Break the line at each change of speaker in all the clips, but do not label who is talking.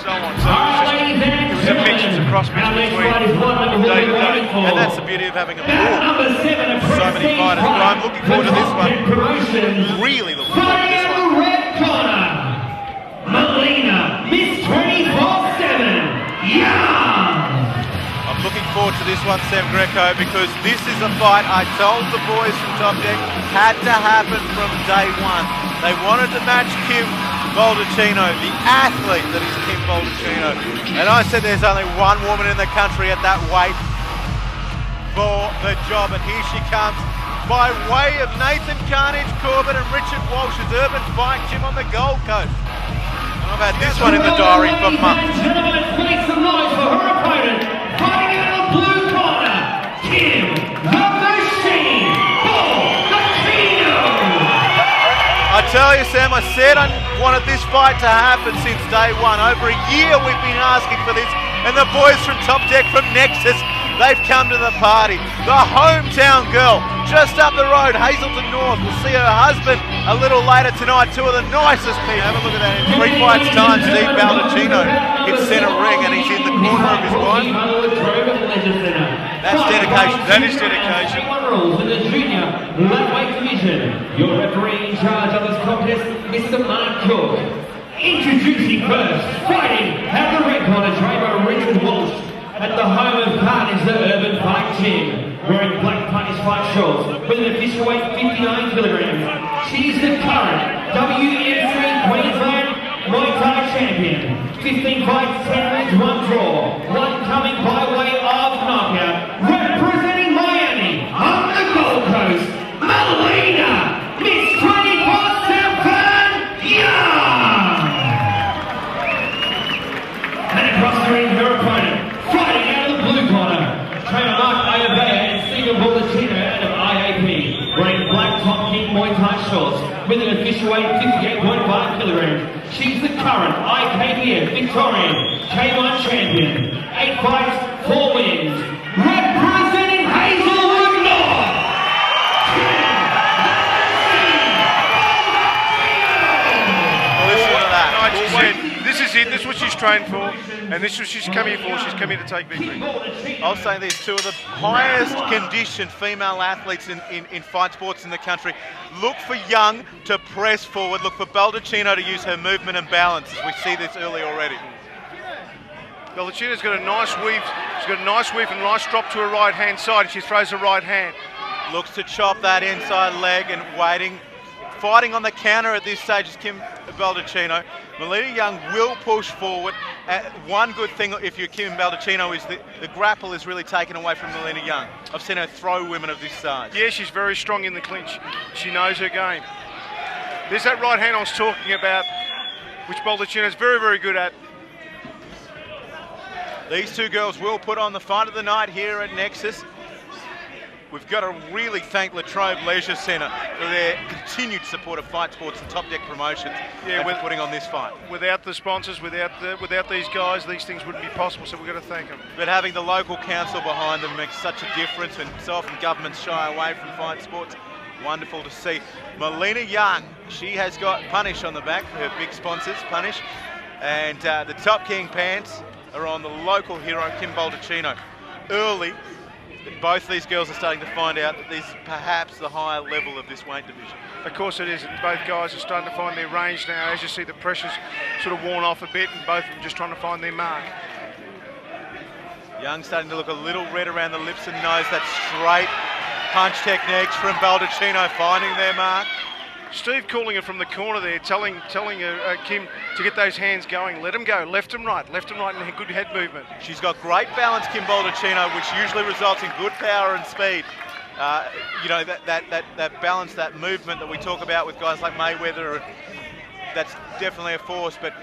so on. So it was a mix, it's a cross mix between day to day.
And that's the beauty of having a pool. So many fighters. But I'm looking forward to this one. Really looking forward to this one.
Red corner, Melina, Miss 24/7, Young.
I'm looking forward to this one, Sam Greco, because this is a fight I told the boys from Top Deck had to happen from day one. They wanted to match Kim Baldacchino, the athlete that is Kim Baldacchino. And I said there's only one woman in the country at that weight for the job, and here she comes by way of Nathan Carnage Corbett and Richard Walsh's Urban Fight Gym on the Gold Coast. And I've had this one in the diary for months.
Make some noise for her opponent, fighting out of the blue corner, Kim the Machine Baldacchino.
I tell you, Sam, I said I wanted this fight to happen since day one. Over a year we've been asking for this, and the boys from Top Deck, from Nexus, they've come to the party. The hometown girl, just up the road, Hazelton North. We'll see her husband a little later tonight. Two of the nicest people. Have a look at that. In 3 fights time, Steve Baldacchino hits centre ring, and he's in the corner of his wife. That's dedication.
That is dedication.
In the junior lightweight division, your referee in charge of this contest, Mr. Mark Cook. Introducing first, fighting at the red corner, Trejo, Richard Walsh. At the home of Carnage, the Urban Fight Gym, wearing black punish fight shorts with an official weight 59 kilograms. She's the current WM3 Queensland Muay Thai champion. 15 fights, 10 wins, 1 draw. One coming by way of knockout. Representing Miami on the Gold Coast, Melina, Miss 24/7, Young. And across the ring, her opponent. Fighting out of the blue corner, trainer Mark Ayabea and Stephen Baldacchino out of IAP, wearing black top king Muay Thai shorts with an official weight 58.5 kilograms. She's the current IKBF Victorian K1 champion. 8 fights, 4 wins. Representing Hazelwood North.
Listen to that.
Like she said, this is it, this is what she's trained for, and this is what she's come here for. She's come here to take victory.
I'll say this, two of the highest conditioned female athletes in fight sports in the country. Look for Young to press forward. Look for Baldacchino to use her movement and balance, as we see this early already.
Baldacchino's got a nice weave. She's got a nice weave and nice drop to her right hand side, and she throws her right hand.
Looks to chop that inside leg and waiting. Fighting on the counter at this stage is Kim Baldacchino. Melina Young will push forward. One good thing if you're Kim Baldacchino is the grapple is really taken away from Melina Young. I've seen her throw women of this size.
Yeah, she's very strong in the clinch. She knows her game. There's that right hand I was talking about, which Baldacchino's very, very good at.
These two girls will put on the fight of the night here at Nexus. We've got to really thank Latrobe Leisure Centre for their continued support of Fight Sports and Top Deck Promotions, and for putting on this fight.
Without the sponsors, without these guys, these things wouldn't be possible, so we've got to thank them.
But having the local council behind them makes such a difference when so often governments shy away from Fight Sports. Wonderful to see. Melina Young, she has got Punish on the back, her big sponsors, Punish. And the Top King pants are on the local hero, Kim Baldacchino. Early, both these girls are starting to find out that this is perhaps the higher level of this weight division.
Of course it is, and both guys are starting to find their range now. As you see, the pressure's sort of worn off a bit, and both of them just trying to find their mark.
Young starting to look a little red around the lips and nose. That straight punch techniques from Baldacchino finding their mark.
Steve calling it from the corner there, telling Kim to get those hands going. Let them go, left and right, and good head movement.
She's got great balance, Kim Baldacchino, which usually results in good power and speed. You know, that balance, that movement that we talk about with guys like Mayweather, that's definitely a force. But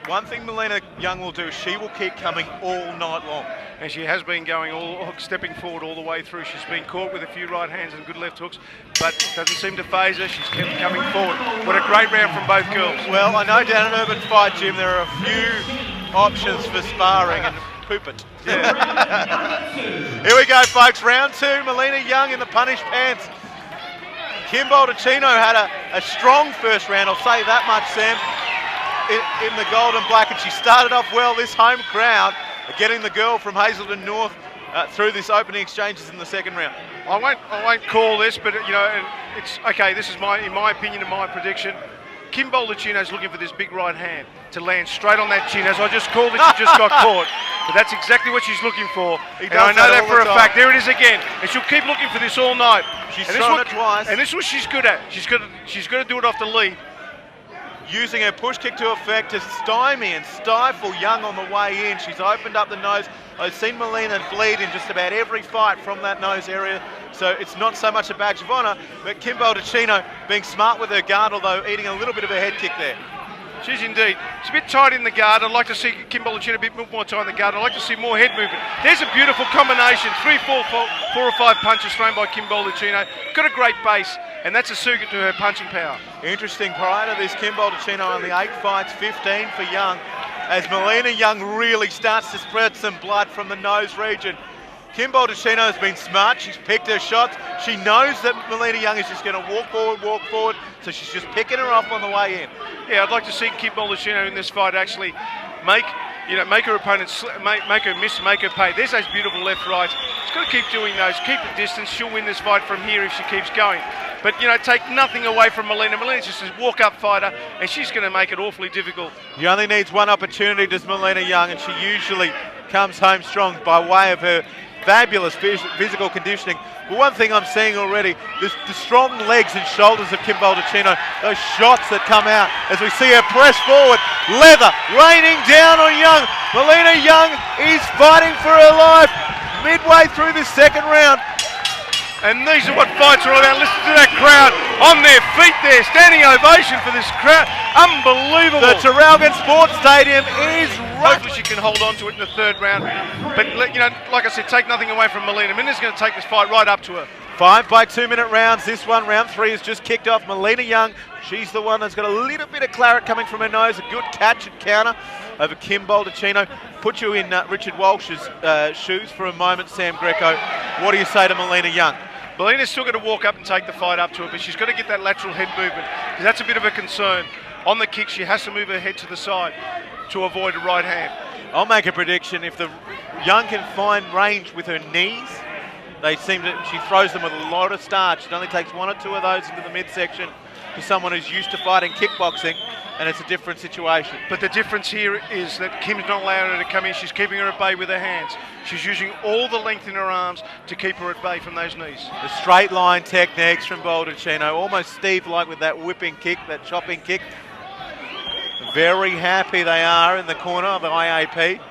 one thing Melina Young will do, she will keep coming all night long.
And she has been going stepping forward all the way through. She's been caught with a few right hands and good left hooks, but doesn't seem to phase her. She's kept coming forward. What a great round from both girls.
Well, I know down at Urban Fight Gym there are a few options for sparring, and poop it.
Yeah.
Here we go, folks. Round two, Melina Young in the punish pants. Kim Baldacchino had a strong first round, I'll say that much, Sam. in the gold and black, and she started off well, this home crowd, getting the girl from Hazelden North through this opening exchanges in the second round.
I won't call this, but you know, it's okay. This is in my opinion and my prediction. Kim Baldacchino's looking for this big right hand to land straight on that chin. As I just called it, she just got caught. But that's exactly what she's looking for. And I know that for a fact. There it is again. And she'll keep looking for this all night.
She's thrown it twice.
And this is what she's good at. She's going to do it off the lead.
Using her push kick to effect to stymie and stifle Young on the way in. She's opened up the nose. I've seen Melina bleed in just about every fight from that nose area. So it's not so much a badge of honour, but Kim Baldacchino being smart with her guard, although eating a little bit of a head kick there.
She's indeed. She's a bit tight in the guard. I'd like to see Kim Baldacchino a bit more tight in the guard. I'd like to see more head movement. There's a beautiful combination. 4 or 5 punches thrown by Kim Baldacchino. Got a great base, and that's a circuit to her punching power.
Interesting, prior to this, Kim Baldacchino only 8 fights, 15 for Young, as Melina Young really starts to spread some blood from the nose region. Kim Baldacchino has been smart. She's picked her shots. She knows that Melina Young is just going to walk forward, so she's just picking her off on the way in.
Yeah, I'd like to see Kim Baldacchino in this fight actually make her opponent make her miss, make her pay. There's those beautiful left rights. She's got to keep doing those, keep the distance. She'll win this fight from here if she keeps going. But, you know, take nothing away from Melina. Melina's just a walk-up fighter, and she's going to make it awfully difficult.
She only needs one opportunity, does Melina Young, and she usually comes home strong by way of her fabulous physical conditioning. But one thing I'm seeing already, the strong legs and shoulders of Kim Baldacchino, those shots that come out as we see her press forward. Leather raining down on Young. Melina Young is fighting for her life midway through this second round.
And these are what fights are all about. Listen to that crowd on their feet there. Standing ovation for this crowd. Unbelievable.
The Traralgon Sports Stadium is rough.
Hopefully she can hold on to it in the third round. But, you know, like I said, take nothing away from Melina. Melina's going to take this fight right up to her.
5 by 2 minute rounds. This one, round 3, has just kicked off. Melina Young, she's the one that's got a little bit of claret coming from her nose. A good catch and counter over Kim Baldacchino. Put you in Richard Walsh's shoes for a moment, Sam Greco. What do you say to Melina Young?
Melina's still going to walk up and take the fight up to her, but she's got to get that lateral head movement, because that's a bit of a concern. On the kick, she has to move her head to the side to avoid a right hand.
I'll make a prediction. If the Young can find range with her knees, she throws them with a lot of starch. It only takes 1 or 2 of those into the midsection for someone who's used to fighting kickboxing, and it's a different situation.
But the difference here is that Kim's not allowing her to come in. She's keeping her at bay with her hands. She's using all the length in her arms to keep her at bay from those knees.
The straight line techniques from Baldacchino, almost Steve-like with that whipping kick, that chopping kick. Very happy they are in the corner of the IAP.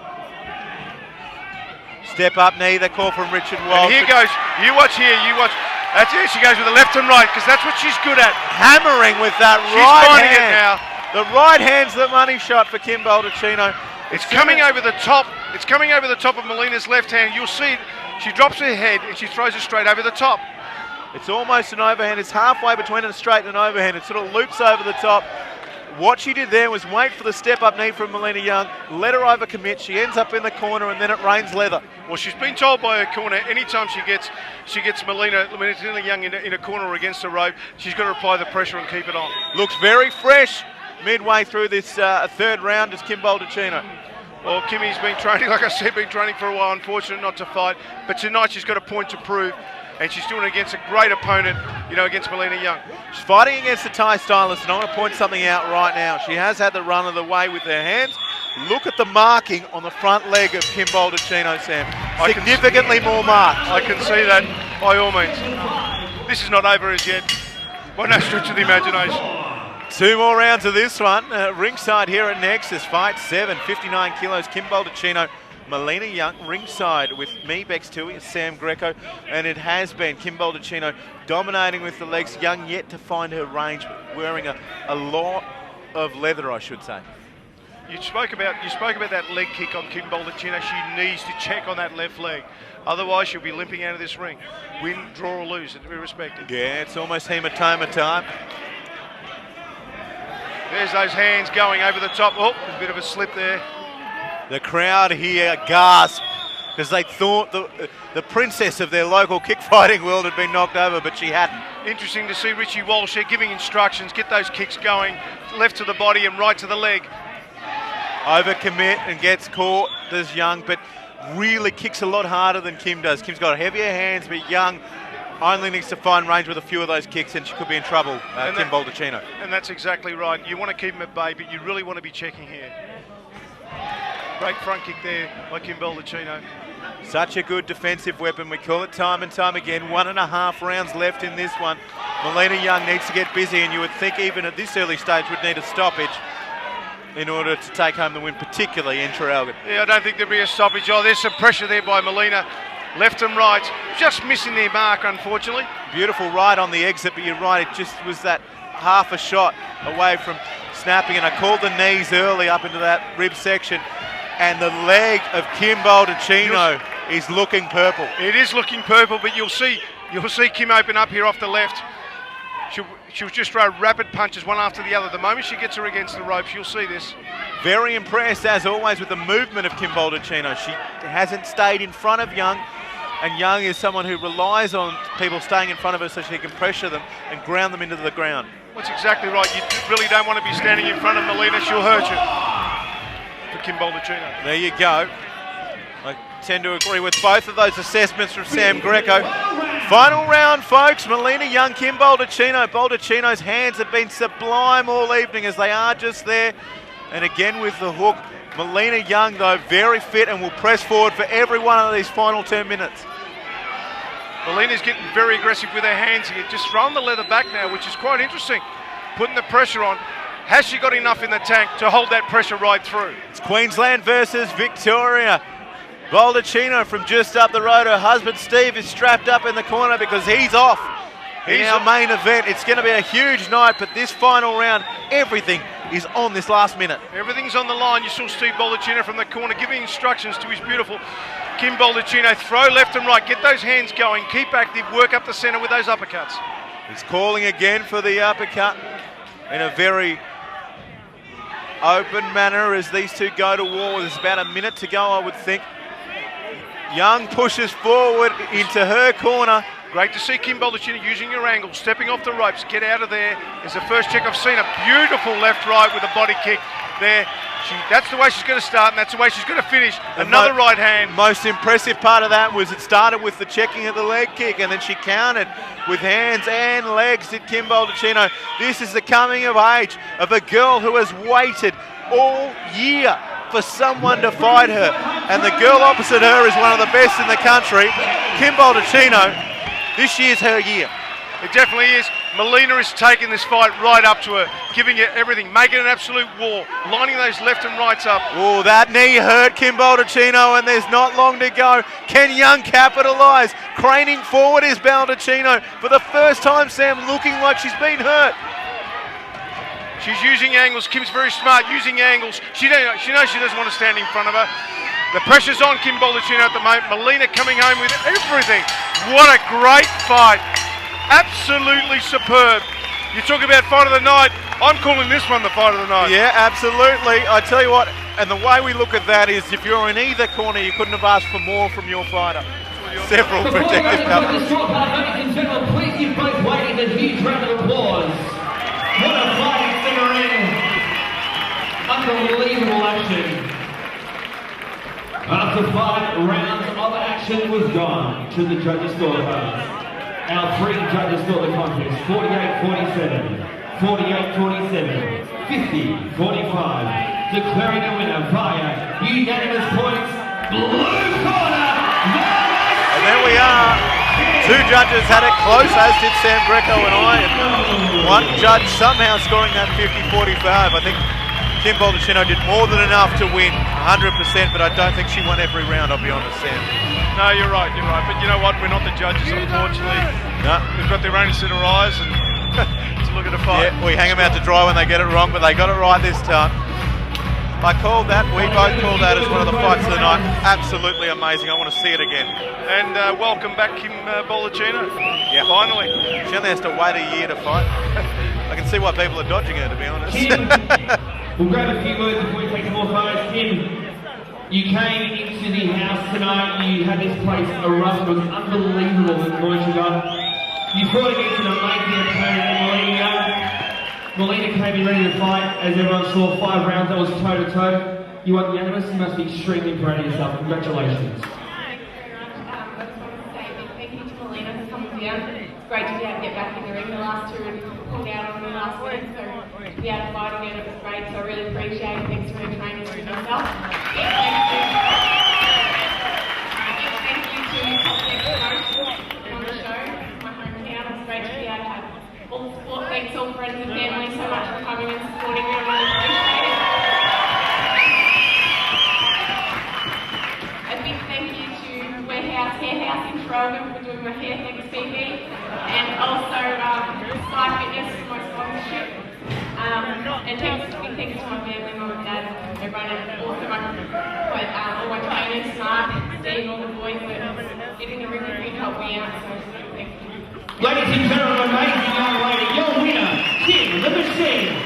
Step up knee, the call from Richard Walsh.
And here goes, you watch here, you watch. That's it, she goes with the left and right, because that's what she's good at.
Hammering with that right hand. She's finding it now. The right hand's the money shot for Kim Baldacchino.
It's coming over the top. It's coming over the top of Melina's left hand. You'll see it. She drops her head and she throws it straight over the top.
It's almost an overhand. It's halfway between a straight and an overhand. It sort of loops over the top. What she did there was wait for the step-up knee from Melina Young, let her overcommit. She ends up in the corner, and then it rains leather.
Well, she's been told by her corner, anytime she gets Melina Young in a corner or against the rope, she's got to apply the pressure and keep it on.
Looks very fresh midway through this third round as Kim Baldacchino.
Well, Kimmy's been training, like I said, been training for a while. Unfortunate not to fight, but tonight she's got a point to prove. And she's doing it against a great opponent, you know, against Melina Young.
She's fighting against a Thai stylist, and I want to point something out right now. She has had the run of the way with her hands. Look at the marking on the front leg of Kim Baldacchino, Sam. Significantly more marked.
I can see that, by all means. This is not over as yet, by no stretch of the imagination.
2 more rounds of this one. Ringside here at Nexus, fight 7, 59 kilos, Kim Baldacchino. Melina Young ringside with me, Bex Tui, Sam Greco, and it has been Kim Baldacchino dominating with the legs. Young yet to find her range, wearing a lot of leather, I should say.
You spoke about that leg kick on Kim Baldacchino. She needs to check on that left leg. Otherwise, she'll be limping out of this ring. Win, draw or lose, to be respected.
Yeah, it's almost hematoma time.
There's those hands going over the top. Oh, there's a bit of a slip there.
The crowd here gasped because they thought the princess of their local kickfighting world had been knocked over, but she hadn't.
Interesting to see Richie Walsh here giving instructions, get those kicks going, left to the body and right to the leg.
overcommit and gets caught, does Young, but really kicks a lot harder than Kim does. Kim's got heavier hands, but Young only needs to find range with a few of those kicks and she could be in trouble, Kim Baldacchino.
And that's exactly right. You want to keep him at bay, but you really want to be checking here. Great front kick there by Kim Baldacchino.
Such a good defensive weapon. We call it time and time again. 1.5 rounds left in this one. Melina Young needs to get busy, and you would think even at this early stage would need a stoppage in order to take home the win, particularly in Traralgon.
Yeah, I don't think there'll be a stoppage. Oh, there's some pressure there by Melina. Left and right, just missing their mark, unfortunately.
Beautiful right on the exit, but you're right, it just was that half a shot away from snapping, and I called the knees early up into that rib section, and the leg of Kim Baldacchino is looking purple.
It is looking purple, but you'll see Kim open up here off the left. She'll just throw rapid punches one after the other. The moment she gets her against the ropes, you'll see this.
Very impressed, as always, with the movement of Kim Baldacchino. She hasn't stayed in front of Young, and Young is someone who relies on people staying in front of her so she can pressure them and ground them into the ground.
That's exactly right. You really don't want to be standing in front of Melina. She'll hurt you. For Kim Baldacchino.
There you go. I tend to agree with both of those assessments from Sam Greco. Final round, folks. Melina Young, Kim Baldacchino. Baldacchino's hands have been sublime all evening, as they are just there. And again with the hook. Melina Young, though, very fit and will press forward for every one of these final 10 minutes.
Melina's getting very aggressive with her hands here. Just throwing the leather back now, which is quite interesting. Putting the pressure on. Has she got enough in the tank to hold that pressure right through?
It's Queensland versus Victoria. Baldacchino from just up the road. Her husband Steve is strapped up in the corner because he's off in our main event. It's going to be a huge night, but this final round, everything is on this last minute.
Everything's on the line. You saw Steve Baldacchino from the corner giving instructions to his beautiful Kim Baldacchino. Throw left and right. Get those hands going. Keep active. Work up the center with those uppercuts.
He's calling again for the uppercut in a very open manner as these two go to war. There's about a minute to go, I would think. Young pushes forward into her corner.
Great to see Kim Baldacchino using her angle, stepping off the ropes. Get out of there. It's the first check I've seen. A beautiful left-right with a body kick there. That's the way she's going to start, and that's the way she's going to finish. Another right hand.
Most impressive part of that was it started with the checking of the leg kick, and then she countered with hands and legs, did Kim Baldacchino. This is the coming of age of a girl who has waited all year for someone to fight her, and the girl opposite her is one of the best in the country. Kim Baldacchino, this year's her year.
It definitely is. Melina is taking this fight right up to her, giving it everything, making an absolute war, lining those left and rights up.
Oh, that knee hurt Kim Baldacchino, and there's not long to go. Can Young capitalise? Craning forward is Baldacchino for the first time, Sam, looking like she's been hurt.
She's using angles. Kim's very smart using angles. She knows she doesn't want to stand in front of her. The pressure's on Kim Baldacchino at the moment. Melina coming home with everything. What a great fight. Absolutely superb. You talk about fight of the night. I'm calling this one the fight of the night.
Yeah, absolutely. I tell you what, and the way we look at that is if you're in either corner, you couldn't have asked for more from your fighter. Several protective covers.
Ladies and gentlemen, please give both ladies a huge round of applause. What a fighting figure. Unbelievable action. After 5 rounds of action was gone to the judges' scorecards. Our 3 judges scored the contest 48-47, 48-47, 50-45, declaring the winner via unanimous points, blue corner.
And there we are. 2 judges had it close, as did Sam Greco and I. And 1 judge somehow scoring that 50-45. I think Kim Baldacchino did more than enough to win 100%, but I don't think she won every round, I'll be honest, Sam.
No, you're right. But you know what? We're not the judges, unfortunately.
No.
We've got their own set of eyes and to look at a fight.
Yeah, we hang them out to dry when they get it wrong, but they got it right this time. I called that, we both called that as one of the fights of the night. Absolutely amazing. I want to see it again.
And welcome back, Kim Baldacchino.
Yeah.
Finally.
She only has to wait a year to fight. I can see why people are dodging her, to be honest.
Kim, we'll grab a few words before we take some more photos. Kim, you came into the house tonight, you had this place erupted. It was unbelievable the noise you got. You fought against an amazing opponent in Melina. Melina came in ready to fight, as everyone saw, 5 rounds, that was toe-to-toe. You are unanimous. You must be extremely proud of yourself. Congratulations.
Thank you very much. I just want to say a big thank you to Melina for coming down. It's great to be able to get back in the ring. The last two and pulled out on me last week, so to be able to fight again, it was great. So I really appreciate it. Thanks to my trainers and myself. Thank you to TOPDECK Promotions on the show, my hometown. It's great to be able to have all the support. Thanks all friends and family so much for coming and supporting me. I really appreciate it. A big thank you to Hair House in Trelvin for doing my hair, thanks Phoebe, and also Sky Fitness for my sponsorship. And big thanks to my family, mum and dad, everyone, and also all my trainers, Mark, Steve, all the boys that get in the ring with me and help me out. So thank you.
Ladies and gentlemen, amazing young lady, your winner, Kim the Machine.